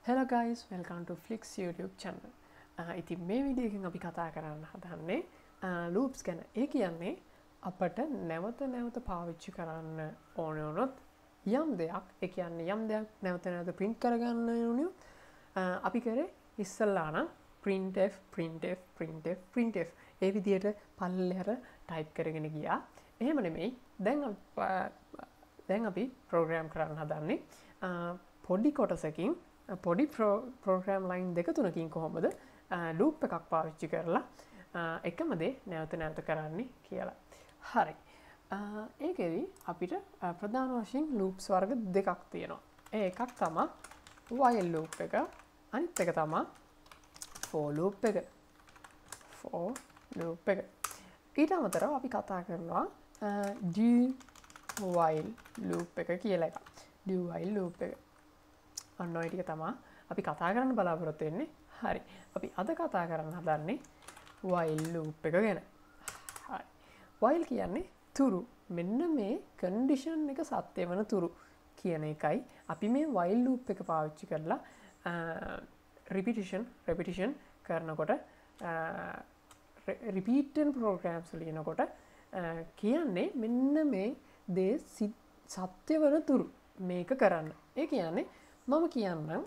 Hello guys, welcome to FLIX YouTube channel. ඉතින් මේ video එකෙන් අපි කතා කරන්න හදන්නේ loops ගැන. ඒ කියන්නේ අපට නැවත පාවිච්චි කරන්න ඕන වුණොත් යම් දෙයක්, ඒ කියන්නේ යම් දෙයක් නැවත print කරගන්න ඕන අපි කරේ ඉස්සල්ලා නම් printf ඒ විදිහට පල්ලෙහාට type කරගෙන ගියා. එහෙම නෙමෙයි. දැන් අපි program කරන්න හදන්නේ පොඩි කොටසකින් පොඩි program line දෙක තුනකින් කොහොමද loop එකක් පාවිච්චි කරලා එකම දේ නැවත කරන්නේ කියලා. හරි. ඒකෙදි අපිට ප්‍රධාන වශයෙන් loops වර්ග දෙකක් තියෙනවා. ඒ එකක් තමයි while loop එක, අනිත් එක තමයි for loop එක. ඊට අමතරව අපි කතා කරනවා do while loop එක කියලා එකක්. do while loop එක. අන්න ඔය ටික තමයි අපි කතා කරන්න බලාපොරොත්තු වෙන්නේ. හරි. අපි අද කතා කරන්න හදන්නේ while loop එක ගැන. හරි. while කියන්නේ තුරු. මෙන්න මේ condition එක සත්‍ය වෙන තුරු කියන එකයි අපි මේ while loop එක පාවිච්චි කරලා repetition කරනකොට repeated programs ලියනකොට කියන්නේ මෙන්න මේ දේ සත්‍ය වෙන තුරු මේක කරන්න. ඒ කියන්නේ මම කියන්නම්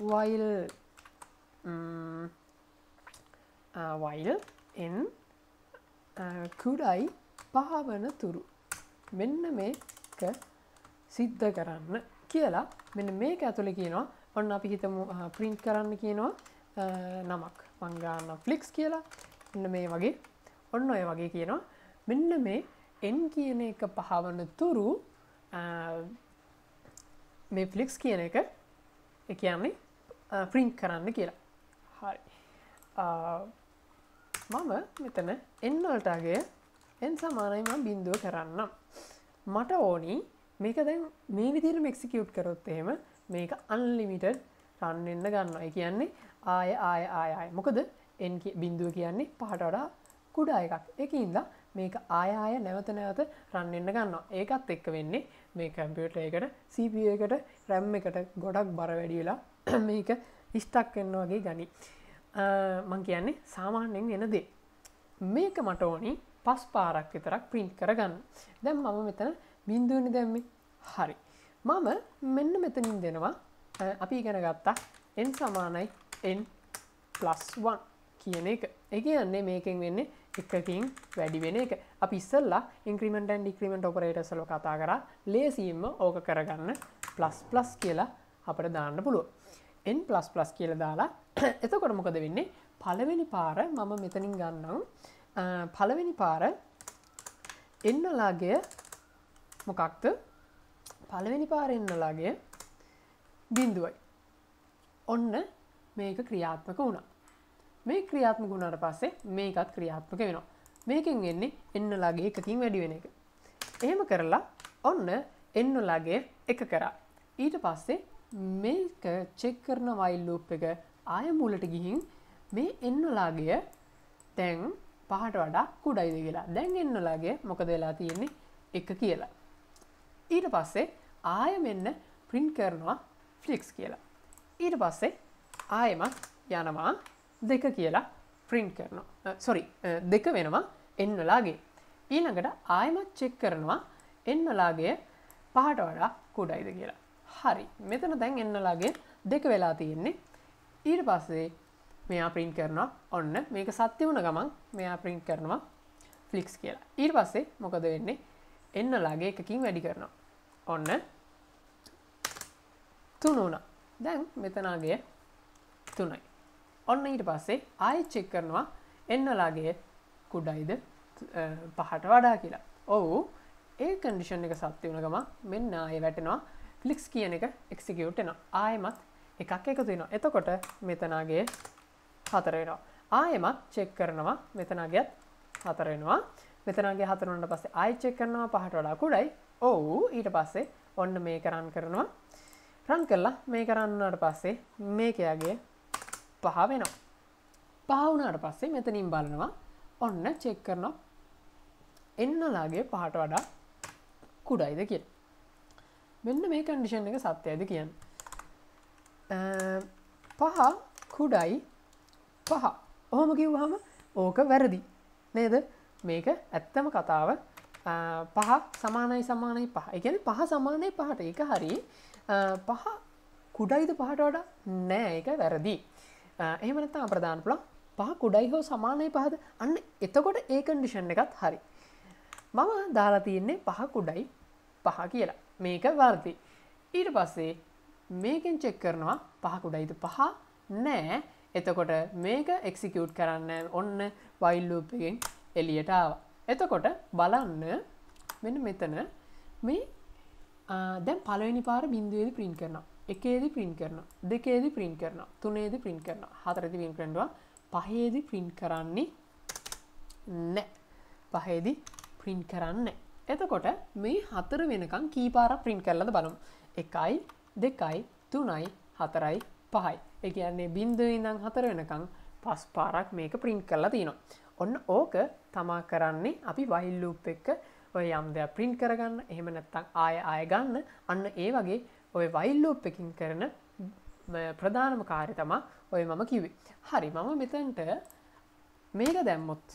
while n could I පහවන තුරු මෙන්න මේක සිද්ධ කරන්න කියලා. මෙන්න මේක ඇතුලේ කියනවා ඔන්න අපි හිතමු print කරන්න කියනවා නමක් මං ගන්න FLIX කියලා. මෙන්න මේ වගේ ඔන්න ඔය වගේ කියනවා මෙන්න මේ n කියන එක පහවන තුරු මේ FLIX කියන එක ඒ කියන්නේ print කරන්න කියලා. හරි. මම මෙතන n වලට අගය n සමානයි මම බිඳුව කරන්නම්. මට ඕනි මේක දැන් මේ විදිහටම execute කරොත් එහෙම මේක unlimited run වෙන්න ගන්නවා. ඒ කියන්නේ ආය. මොකද n බිඳුව කියන්නේ පහට වඩා කුඩා එකක්. ඒකින්ද මේක ආය නැවත run වෙන්න ගන්නවා. ඒකත් එක්ක වෙන්නේ මේ කම්පියුටර් එකට CPU එකට RAM එකට ගොඩක් බර වැඩි වෙලා මේක ස්ටක් වෙන්න වගේ ගනි. මම කියන්නේ සාමාන්‍යයෙන් වෙන දේ. මේක මට ඕනි 5 පාරක් විතරක් print කරගන්න. දැන් මම මෙතන බිඳුවනේ දැම්මේ. හරි. මම මෙන්න මෙතනින් දෙනවා අපි ඉගෙන ගත්තා n සමානයි n+1 කියන එක. ඒ කියන්නේ මේකෙන් වෙන්නේ එකකින් වැඩි වෙන එක. අපි ඉස්සෙල්ලා increment and decrement operators වල කතා කරා. ලේසියෙන්ම ඕක කරගන්න plus කියලා අපිට දාන්න පුළුවන්. n++ කියලා දාලා එතකොට මොකද වෙන්නේ? පළවෙනි පාර මම මෙතනින් ගන්නම්. පළවෙනි පාර n ලාගය මොකක්ද? පළවෙනි පාර n ලාගය බිඳුවයි. ඔන්න මේක ක්‍රියාත්මක වුණා. මේ ක්‍රියාත්මක වුණාට පස්සේ මේකත් ක්‍රියාත්මක වෙනවා. මේකෙන් වෙන්නේ n ලාගය එකකින් වැඩි වෙන එක. එහෙම කරලා ඔන්න n ලාගය එක කරා. ඊට පස්සේ මේක චෙක් කරන while loop එක ආය මුලට ගිහින් මේ n ලාගය දැන් පහට වඩා කුඩයිද කියලා. දැන් n ලාගය මොකද වෙලා තියෙන්නේ? 1 කියලා. ඊට පස්සේ ආය මෙන්න print කරනවා FLIX කියලා. ඊට පස්සේ ආයෙමත් යනවා 2 කියලා print කරනවා. 2 වෙනවා n ලාගය. ඊළඟට ආයෙමත් check කරනවා n ලාගය පහට වඩා කුඩයිද කියලා. හරි. මෙතන දැන් n ලාගය 2 වෙලා තියෙන්නේ. ඊට පස්සේ මෙයා print කරනවා ඔන්න මේක සත්‍ය වුණ ගමන් මෙයා print කරනවා FLIX කියලා. ඊට පස්සේ මොකද වෙන්නේ? n ලාගය එකකින් වැඩි කරනවා. ඔන්න 3 වුණා. දැන් මෙතන අගය 3යි. ඔන්න ඊට පස්සේ ආයෙ check කරනවා n ලාගය කුඩයිද පහට වඩා කියලා. ඔව්. ඒ condition එක සත්‍ය වුණ ගමන් මෙන්න ආයෙ වැටෙනවා FLIX කියන එක execute වෙනවා. ආයෙමත් එකක් එකතු වෙනවා. එතකොට මෙතන අගය 4 වෙනවා. ආයෙමත් check කරනවා මෙතන අගයත් 4 වෙනවා. මෙතන අගය 4 වුණාට පස්සේ ආයෙ check කරනවා පහට වඩා කුඩයි. ඔව්. ඊට පස්සේ ඔන්න මේක run කරනවා. run කළා මේක run වුණාට පස්සේ මේකේ අගය 5 වෙනවා. 5 වුණාට පස්සේ මෙතනින් බලනවා ඔන්න check කරනවා n ලාගය පහට වඩා කුඩයිද කියලා. මෙන්න මේ කන්ඩිෂන් එක සත්‍යයිද කියන්නේ. පහ කුඩයි පහ. ඔහොම කිව්වහම ඕක වැරදි නේද? මේක ඇත්තම කතාව පහ සමානයි සමානයි පහ. ඒ කියන්නේ පහ සමානයි පහට. ඒක හරි. පහ කුඩයිද පහට වඩා? නෑ, ඒක වැරදි. එහෙම නැත්නම් අපිට දාන්න පුළුවන් පහ කුඩයි හෝ සමානයි පහද? අන්න එතකොට ඒ කන්ඩිෂන් එකත් හරි. මම දාලා තියෙන්නේ පහ කුඩයි පහ කියලා. මේක වැරදි. ඊට පස්සේ මේකෙන් චෙක් කරනවා පහ කුඩයිද පහ නෑ. එතකොට මේක එක්සිකියුට් කරන්න ඔන්න while loop එකෙන් එළියට ආවා. එතකොට බලන්න මෙන්න මෙතන මේ දැන් පළවෙනි පාර බිඳුවේදී print කරනවා. එකේදී print කරනවා. දෙකේදී print කරනවා. තුනේදී print කරනවා. හතරේදී print කරනවා. පහේදී print කරන්නේ නැහැ. පහේදී print කරන්නේ. එතකොට මේ හතර වෙනකන් කී පාරක් print කරලාද බලමු. 1යි 2යි 3යි 4යි 5යි. ඒ කියන්නේ බිඳුවේ ඉඳන් 4 වෙනකන් 5 පාරක් මේක print කරලා තියෙනවා. ඔන්න ඕක තමා කරන්නේ අපි while loop එක ඔය යම් දෙයක් print කරගන්න. එහෙම නැත්නම් ආය ගන්න. අන්න ඒ වගේ ඔය while loop එකකින් කරන ප්‍රධානම කාර්යය තමයි ඔය මම කිව්වේ. හරි, මම මෙතනට මේක දැම්මොත්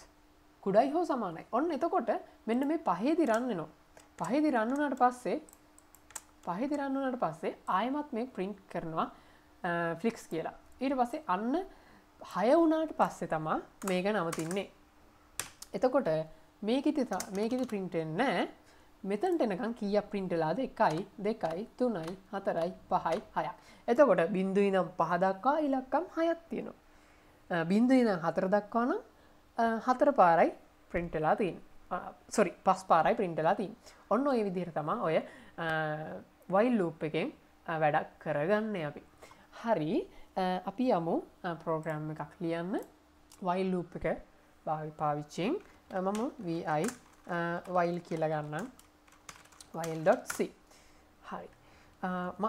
කුඩයි හෝ සමානයි. ඔන්න එතකොට මෙන්න මේ පහේදී රන් වෙනවා. පහේදී රන් වුණාට පස්සේ ආයෙමත් මේක print කරනවා FLIX කියලා. ඊට පස්සේ අන්න 6 වුණාට පස්සේ තමයි මේක නවතින්නේ. එතකොට මේකෙදි print වෙන්නේ නැහැ. මෙතනට එනකන් කීයක් print වෙලාද? 1යි 2යි 3යි 4යි 5යි 6යි. එතකොට බිඳුවේ ඉඳන් 5 දක්වා ඉලක්කම් 6ක් තියෙනවා. බිඳුවේ ඉඳන් 4 දක්වා නම් 4 පාරයි print වෙලා තියෙන්නේ. sorry 5 පාරයි print වෙලා තියෙන්නේ. ඔන්න ඔය විදිහට තමයි ඔය while loop එකෙන් වැඩක් කරගන්නේ අපි. හරි, අපි යමු ප්‍රෝග්‍රෑම් එකක් ලියන්න while loop එක පාවිච්චියෙන්. මම vi while කියලා ගන්නම් while.c. හරි,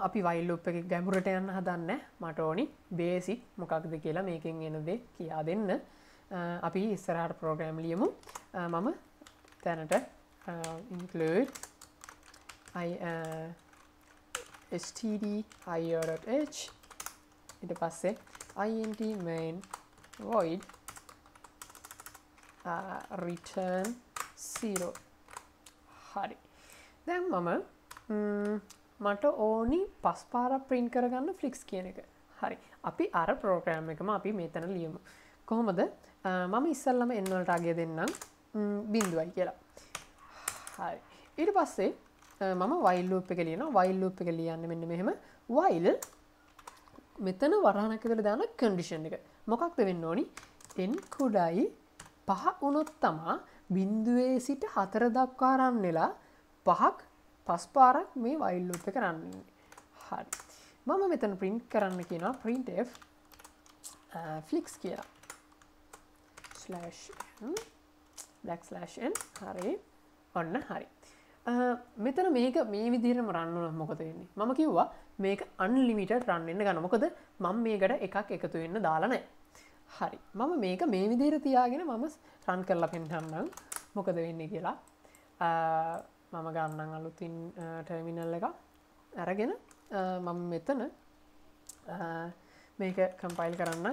අපි while loop එකේ ගැඹුරට යන්න හදන්නේ. මට ඕනි බේසික් මොකක්ද කියලා මේකෙන් එන දේ කියා දෙන්න. අපි ඉස්සරහට ප්‍රෝග්‍රෑම් ලියමු. මම දැනට include stdio.h ඊට පස්සේ int main void return 0. හරි, දැන් මට ඕනි 5 පාරක් print කරගන්න FLIX කියන එක. හරි, අපි අර ප්‍රෝග්‍රෑම් එකම අපි මෙතන ලියමු. කොහොමද? මම ඉස්සල්ලාම n වලට අගය දෙන්නම් බිඳුවයි කියලා. හරි, ඊට පස්සේ මම while loop එක ලියනවා. while loop එක ලියන්නේ මෙන්න මෙහෙම. while මෙතන වරහණක් ඇතුළේ දාන condition එක මොකක්ද වෙන්න ඕනි? n කුඩයි 5 වුණොත් තමයි බිඳුවේ සිට 4 දක්වා රන් වෙලා 5 පාරක් මේ while loop එක රන් වෙන්නේ. හරි, මම මෙතන print කරන්න කියනවා printf FLIX කියලා. /n හරි, ඔන්න හරි. මෙතන මේක මේ විදිහටම රන් වුණොත් මොකද වෙන්නේ? මම කිව්වා මේක unlimited රන් වෙන්න ගන්න. මොකද මම මේකට එකක් එකතු වෙන්න දාලා නැහැ. හරි, මම මේක මේ විදිහට තියාගෙන මම රන් කරලා පෙන්නන්නම් මොකද වෙන්නේ කියලා. මම ගන්නම් අලුතින් ටර්මිනල් එක අරගෙන මම මෙතන මේක කම්පයිල් කරන්න.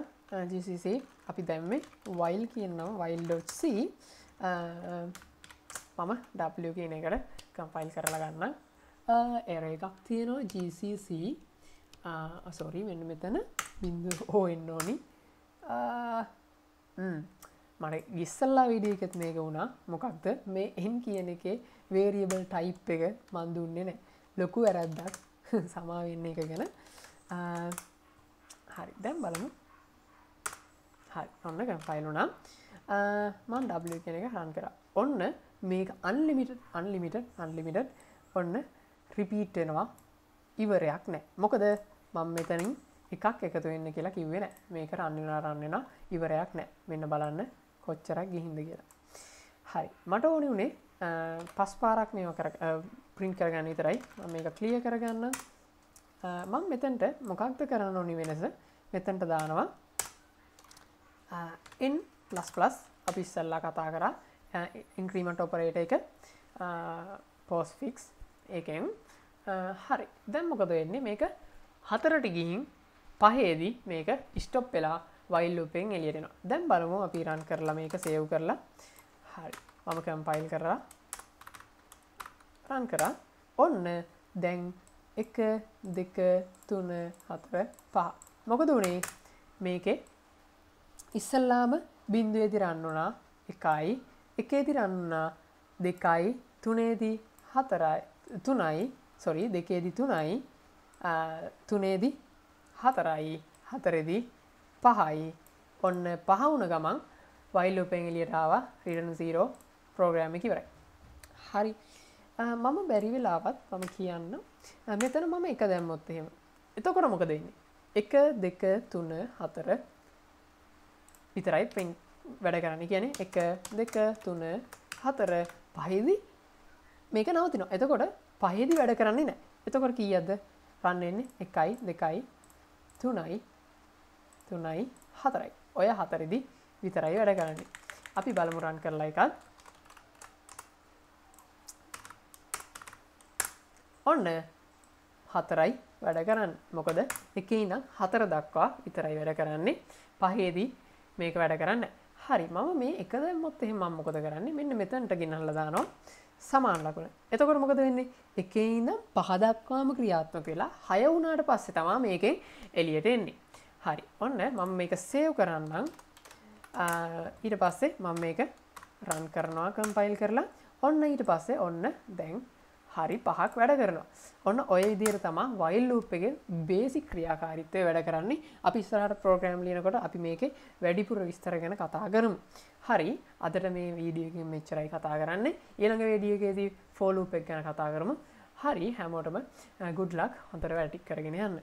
gcc අපි දැම්මේ while කියනවා while.c. මම w කියන එකට කම්පයිල් කරලා ගන්නම්. error එකක් තියෙනවා gcc sorry මෙන්න මෙතන බිඳුව හොයන්න ඕනි. මට ඉස්සල්ලා වීඩියෝ එකත් මේක වුණා. මොකක්ද මේ n කියන එකේ variable type එක මන් දුන්නේ නැහැ. ලොකු වැරද්දක්. සමා වෙන්න එක ගැන. හරි, දැන් බලමු. හරි, ඔන්න කම්පයිල් වුණා. මම w කියන එක රන් කරා. ඔන්න මේක unlimited ඔන්න repeat වෙනවා. ඉවරයක් නැහැ. මොකද මම මෙතනින් එකක් එකතු වෙන්න කියලා කිව්වේ නැහැ. මේක රන් වෙනවා ඉවරයක් නැහැ. මෙන්න බලන්න කොච්චරක් ගිහින්ද කියලා. හරි, මට ඕනේ උනේ 5 පාරක් මේව print කරගන්න විතරයි. මම මේක clear කරගන්න. මම මෙතනට මොකක්ද කරන්න ඕනි වෙනස? මෙතනට දානවා n++ අපි ඉස්සෙල්ලා කතා කරා increment operator එක postfix එකෙන්. හරි, දැන් මොකද වෙන්නේ? මේක 4ට ගිහින් 5ේදී මේක ස්ටොප් වෙලා while loop එකෙන් එළියට එනවා. දැන් බලමු අපි run කරලා මේක save කරලා. හරි. මම compile කරලා run කරා. ඔන්න දැන් 1 2 3 4 5. මොකද උනේ? මේකේ ඉස්සල්ලාම බිඳුවේදී රන් වුණා 1යි, 1ේදී රන් වුණා 2යි, 3ේදී 4යි, 3යි, sorry 2ේදී 3යි, 3ේදී 4යි, 4ේදී 5යි. ඔන්න 5 වුණ ගමන් while loop එකෙන් එළියට ආවා return 0 program එක ඉවරයි. හරි. මම බැරි වෙලාවත් මම කියන්න මෙතන මම 1 දැම්මොත් එහෙම. එතකොට මොකද වෙන්නේ? 1 2 3 4 විතරයි print වැඩ කරන්නේ. කියන්නේ 1 2 3 4 5ේදී මේක නවතිනවා. එතකොට 5ේදී වැඩ කරන්නේ නැහැ. එතකොට කීයක්ද run වෙන්නේ? 1යි 2යි 3යි 3යි 4යි. ඔය 4ේදී විතරයි වැඩ කරන්නේ. අපි බලමු run කරලා එකක්. ඔන්න 4යි වැඩ කරන්නේ. මොකද 1 ඉඳන් 4 දක්වා විතරයි වැඩ කරන්නේ. 5ේදී මේක වැඩ කරන්නේ. හරි. මම මේ එක දැම්මොත් එහෙනම් මම මොකද කරන්නේ? මෙන්න මෙතනට ගෙනල්ලා දානවා සමාන ලකුණ. එතකොට මොකද වෙන්නේ? 1 ඉඳන් 5 දක්වාම ක්‍රියාත්මක වෙලා 6 වුණාට පස්සේ තමයි මේකෙන් එළියට එන්නේ. හරි. ඔන්න මම මේක සේව් කරන්නම්. ඊට පස්සේ මම මේක run කරනවා compile කරලා. ඔන්න ඊට පස්සේ ඔන්න දැන් හරි 5ක් වැඩ කරනවා. ඔන්න ඔය විදිහට තමයි while loop එකේ බේසික් ක්‍රියාකාරීත්වය වැඩ කරන්නේ. අපි ඉස්සරහට ප්‍රෝග්‍රෑම් ලියනකොට අපි මේකේ වැඩිපුර විස්තර ගැන කතා කරමු. හරි. අදට මේ වීඩියෝ එකෙන් මෙච්චරයි කතා කරන්නේ. ඊළඟ වීඩියෝ එකේදී for loop එක ගැන කතා කරමු. හරි. හැමෝටම good luck. හොඳට වැඩ ටික කරගෙන යන්න.